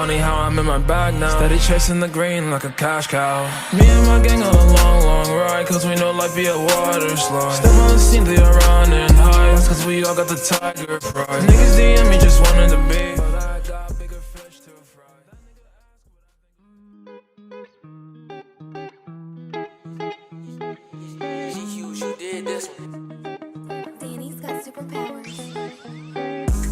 funny how I'm in my bag now. Steady chasing the green like a cash cow. Me and my gang on a long, long ride, cause we know life be a water slide. Step on the scene, they are running high. That's cause we all got the tiger pride. Niggas DM me just wanted to be, but I got bigger fish to fry. You did this one. Danny's got superpowers.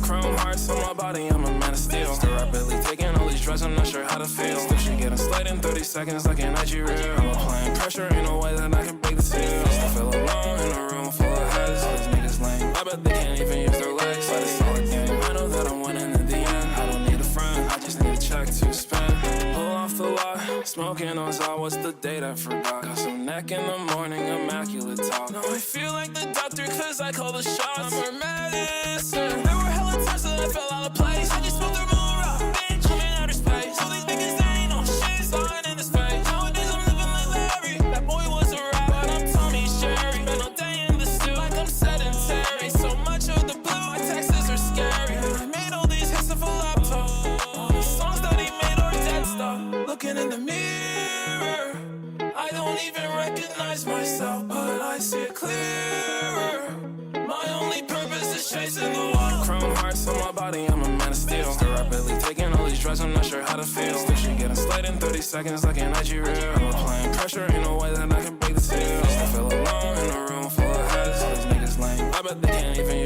Chrome hearts on my body, I'm a man of steel. Still rapidly taking all these drugs, I'm not sure how to feel. Still she getting slayed in 30 seconds like an IG reel. I'm applying pressure, ain't no way that I can break the seal. Still feel alone in a room full of heads. All these niggas lame, I bet they can't even use their legs. But it's all a game, I know that I'm winning in the end. I don't need a friend, I just need a check to spend. Pull off the lot, smoking on Zod, what's the date I forgot? Got some neck in the morning, immaculate talk. Now I feel like the doctor cause I call the shots. I'm her medicine. There were hella times that I fell out of place. I just smoked the moon rock, bitch, I'm in outer space. All these niggas, they ain't on shit, sign in his face. Nowadays I'm living like Larry. That boy was a rap, but I'm Tommy Sherry. Been all day in the stew, like I'm sedentary. So much of the blue, my texts are scary. I made all these hits off a laptop. All the songs that he made are dead stuff. Looking in the mirror, I don't even recognize myself, but I see it clearer. My only purpose is chasing the wall. Chrome hearts on my body, I'm a man of steel. Still rapidly taking all these drugs, I'm not sure how to feel. Still she getting slayed in 30 seconds like an IG reel. I'm applying pressure, ain't no way that I can break the seal. Still feel alone in a room full of heads. All these niggas lame, I bet they can't even